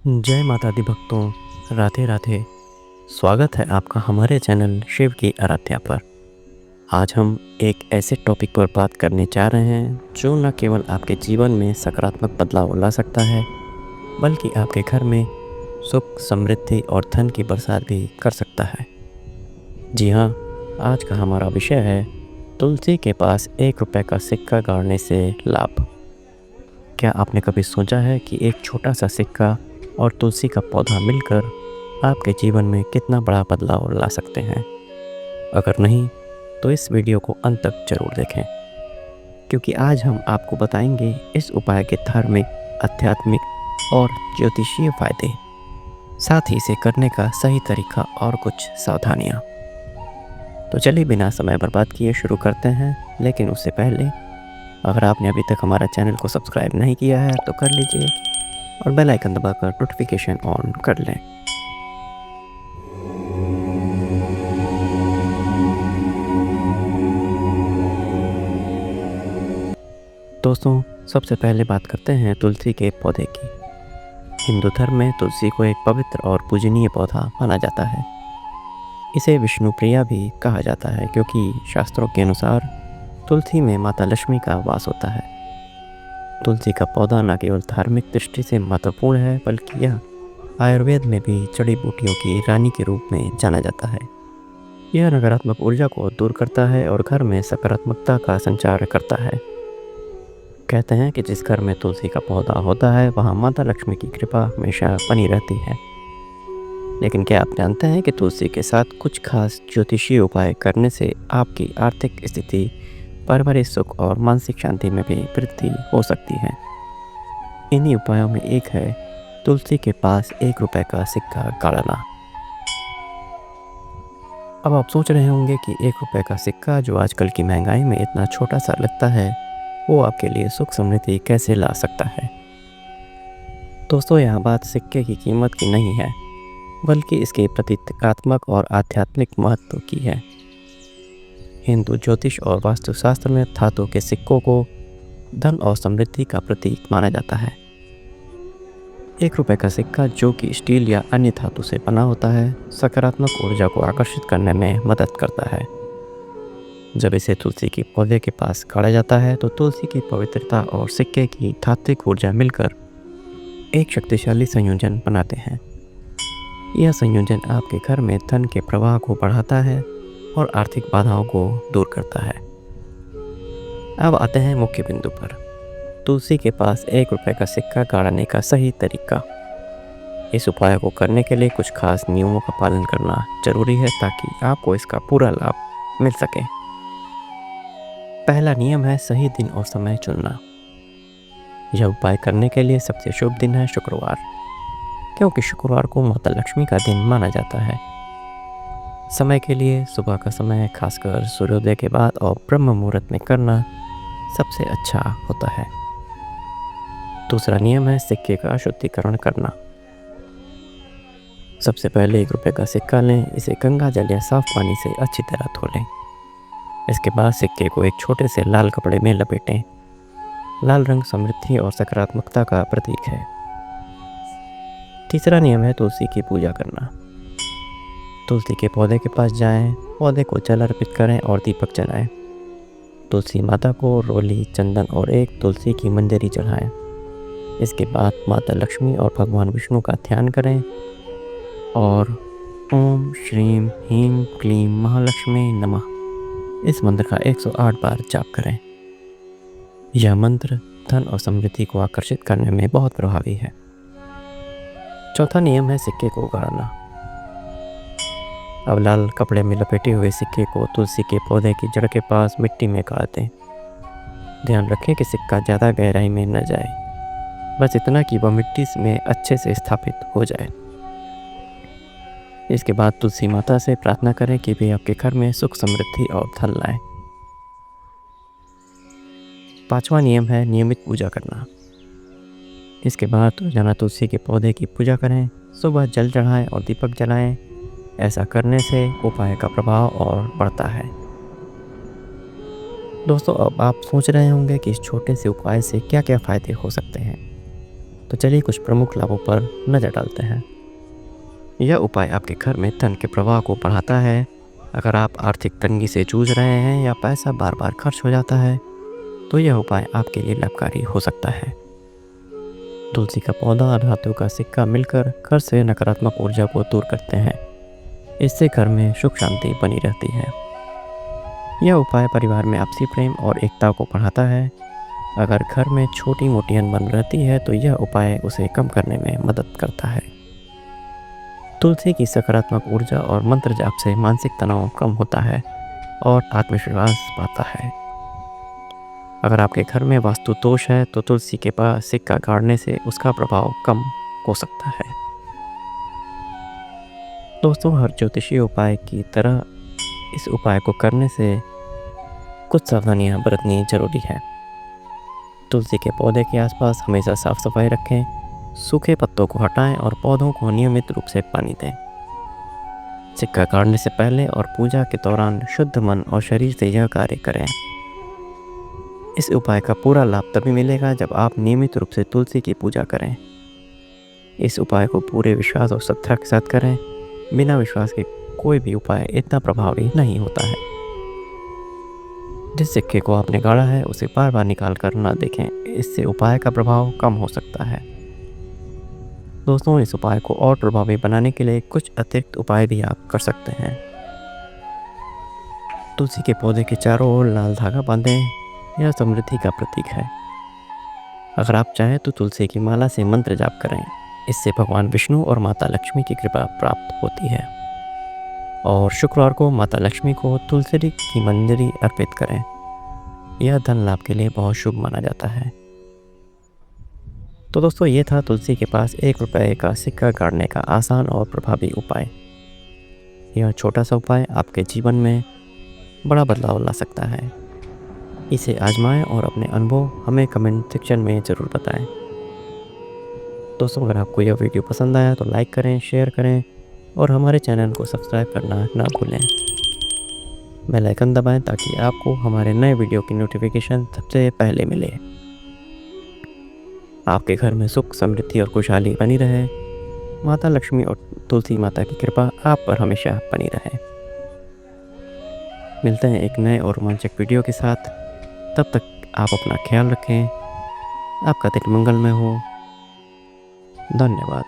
जय माता दी भक्तों, राधे राधे। स्वागत है आपका हमारे चैनल शिव की आराध्या पर। आज हम एक ऐसे टॉपिक पर बात करने जा रहे हैं जो न केवल आपके जीवन में सकारात्मक बदलाव ला सकता है, बल्कि आपके घर में सुख, समृद्धि और धन की बरसात भी कर सकता है। जी हाँ, आज का हमारा विषय है तुलसी के पास 1 रुपये का सिक्का गाड़ने से लाभ। क्या आपने कभी सोचा है कि एक छोटा सा सिक्का और तुलसी का पौधा मिलकर आपके जीवन में कितना बड़ा बदलाव ला सकते हैं? अगर नहीं, तो इस वीडियो को अंत तक जरूर देखें, क्योंकि आज हम आपको बताएंगे इस उपाय के धार्मिक, आध्यात्मिक और ज्योतिषीय फायदे, साथ ही इसे करने का सही तरीका और कुछ सावधानियाँ। तो चलिए बिना समय बर्बाद किए शुरू करते हैं। लेकिन उससे पहले अगर आपने अभी तक हमारा चैनल को सब्सक्राइब नहीं किया है तो कर लीजिए और बेल आइकन दबाकर नोटिफिकेशन ऑन कर लें। दोस्तों, सबसे पहले बात करते हैं तुलसी के पौधे की। हिंदू धर्म में तुलसी को एक पवित्र और पूजनीय पौधा माना जाता है। इसे विष्णु प्रिया भी कहा जाता है, क्योंकि शास्त्रों के अनुसार तुलसी में माता लक्ष्मी का वास होता है। तुलसी का पौधा न केवल धार्मिक दृष्टि से महत्वपूर्ण है, बल्कि यह आयुर्वेद में भी जड़ी बूटियों की रानी के रूप में जाना जाता है। यह नकारात्मक ऊर्जा को दूर करता है और घर में सकारात्मकता का संचार करता है। कहते हैं कि जिस घर में तुलसी का पौधा होता है वहाँ माता लक्ष्मी की कृपा हमेशा बनी रहती है। लेकिन क्या आप जानते हैं कि तुलसी के साथ कुछ खास ज्योतिषीय उपाय करने से आपकी आर्थिक स्थिति, पारिवारिक सुख और मानसिक शांति में भी वृद्धि हो सकती है? इन्हीं उपायों में एक है तुलसी के पास 1 रुपये का सिक्का गाड़ना। अब आप सोच रहे होंगे कि 1 रुपये का सिक्का, जो आजकल की महंगाई में इतना छोटा सा लगता है, वो आपके लिए सुख समृद्धि कैसे ला सकता है? दोस्तों, यहाँ बात सिक्के की कीमत की नहीं है, बल्कि इसके प्रतीकात्मक और आध्यात्मिक महत्व की है। हिंदू ज्योतिष और वास्तुशास्त्र में धातु के सिक्कों को धन और समृद्धि का प्रतीक माना जाता है। 1 रुपये का सिक्का, जो कि स्टील या अन्य धातु से बना होता है, सकारात्मक ऊर्जा को आकर्षित करने में मदद करता है। जब इसे तुलसी के पौधे के पास गाड़ा जाता है तो तुलसी की पवित्रता और सिक्के की धात्विक ऊर्जा मिलकर एक शक्तिशाली संयोजन बनाते हैं। यह संयोजन आपके घर में धन के प्रवाह को बढ़ाता है और आर्थिक बाधाओं को दूर करता है। अब आते हैं मुख्य बिंदु पर, तुलसी के पास 1 रुपये का सिक्का गाड़ने का सही तरीका। इस उपाय को करने के लिए कुछ खास नियमों का पालन करना जरूरी है, ताकि आपको इसका पूरा लाभ मिल सके। पहला नियम है सही दिन और समय चुनना। यह उपाय करने के लिए सबसे शुभ दिन है शुक्रवार, क्योंकि शुक्रवार को माता लक्ष्मी का दिन माना जाता है। समय के लिए सुबह का समय, खासकर सूर्योदय के बाद और ब्रह्म मुहूर्त में करना सबसे अच्छा होता है। दूसरा नियम है सिक्के का शुद्धिकरण करना। सबसे पहले 1 रुपये का सिक्का लें, इसे गंगा जल या साफ पानी से अच्छी तरह धो लें। इसके बाद सिक्के को एक छोटे से लाल कपड़े में लपेटें। लाल रंग समृद्धि और सकारात्मकता का प्रतीक है। तीसरा नियम है तुलसी की पूजा करना। तुलसी के पौधे के पास जाएं, पौधे को जल अर्पित करें और दीपक जलाएं। तुलसी माता को रोली, चंदन और एक तुलसी की मंजरी चढ़ाएं। इसके बाद माता लक्ष्मी और भगवान विष्णु का ध्यान करें और ओम श्रीम ह्रीं क्लीं महालक्ष्मी नमः इस मंत्र का 108 बार जाप करें। यह मंत्र धन और समृद्धि को आकर्षित करने में बहुत प्रभावी है। चौथा नियम है सिक्के को गाड़ना। अब लाल कपड़े में लपेटे हुए सिक्के को तुलसी के पौधे की जड़ के पास मिट्टी में गाड़ दें। ध्यान रखें कि सिक्का ज़्यादा गहराई में न जाए, बस इतना कि वह मिट्टी में अच्छे से स्थापित हो जाए। इसके बाद तुलसी माता से प्रार्थना करें कि वे आपके घर में सुख, समृद्धि और धन लाएं। पांचवा नियम है नियमित पूजा करना। इसके बाद रोजाना तुलसी के पौधे की पूजा करें, सुबह जल चढ़ाएं और दीपक जलाएं। ऐसा करने से उपाय का प्रभाव और बढ़ता है। दोस्तों, अब आप सोच रहे होंगे कि इस छोटे से उपाय से क्या क्या फ़ायदे हो सकते हैं। तो चलिए कुछ प्रमुख लाभों पर नज़र डालते हैं। यह उपाय आपके घर में धन के प्रवाह को बढ़ाता है। अगर आप आर्थिक तंगी से जूझ रहे हैं या पैसा बार बार खर्च हो जाता है तो यह उपाय आपके लिए लाभकारी हो सकता है। तुलसी का पौधा और धातु का सिक्का मिलकर घर से नकारात्मक ऊर्जा को दूर करते हैं। इससे घर में सुख शांति बनी रहती है। यह उपाय परिवार में आपसी प्रेम और एकता को बढ़ाता है। अगर घर में छोटी मोटी अनबन रहती है तो यह उपाय उसे कम करने में मदद करता है। तुलसी की सकारात्मक ऊर्जा और मंत्र जाप से मानसिक तनाव कम होता है और आत्मविश्वास बढ़ता है। अगर आपके घर में वास्तु दोष है तो तुलसी के पास सिक्का गाड़ने से उसका प्रभाव कम हो सकता है। दोस्तों, हर ज्योतिषीय उपाय की तरह इस उपाय को करने से कुछ सावधानियां बरतनी जरूरी है। तुलसी के पौधे के आसपास हमेशा साफ सफाई रखें, सूखे पत्तों को हटाएं और पौधों को नियमित रूप से पानी दें। सिक्का गाड़ने से पहले और पूजा के दौरान शुद्ध मन और शरीर से यह कार्य करें। इस उपाय का पूरा लाभ तभी मिलेगा जब आप नियमित रूप से तुलसी की पूजा करें। इस उपाय को पूरे विश्वास और श्रद्धा के साथ करें। बिना विश्वास के कोई भी उपाय इतना प्रभावी नहीं होता है। जिस सिक्के को आपने गाड़ा है उसे बार बार निकाल कर ना देखें, इससे उपाय का प्रभाव कम हो सकता है। दोस्तों, इस उपाय को और प्रभावी बनाने के लिए कुछ अतिरिक्त उपाय भी आप कर सकते हैं। तुलसी के पौधे के चारों ओर लाल धागा बांधें, यह समृद्धि का प्रतीक है। अगर आप चाहें तो तुलसी की माला से मंत्र जाप करें, इससे भगवान विष्णु और माता लक्ष्मी की कृपा प्राप्त होती है। और शुक्रवार को माता लक्ष्मी को तुलसी की मंजरी अर्पित करें, यह धन लाभ के लिए बहुत शुभ माना जाता है। तो दोस्तों, ये था तुलसी के पास 1 रुपये का सिक्का गाड़ने का आसान और प्रभावी उपाय। यह छोटा सा उपाय आपके जीवन में बड़ा बदलाव ला सकता है। इसे आजमाएं और अपने अनुभव हमें कमेंट सेक्शन में ज़रूर बताएं। दोस्तों, अगर आपको यह वीडियो पसंद आया तो लाइक करें, शेयर करें और हमारे चैनल को सब्सक्राइब करना ना भूलें। बेल आइकन दबाएं ताकि आपको हमारे नए वीडियो की नोटिफिकेशन सबसे पहले मिले। आपके घर में सुख, समृद्धि और खुशहाली बनी रहे। माता लक्ष्मी और तुलसी माता की कृपा आप पर हमेशा बनी रहे। मिलते हैं एक नए और रोमांचक वीडियो के साथ। तब तक आप अपना ख्याल रखें। आपका दिन मंगलमय हो। धन्यवाद।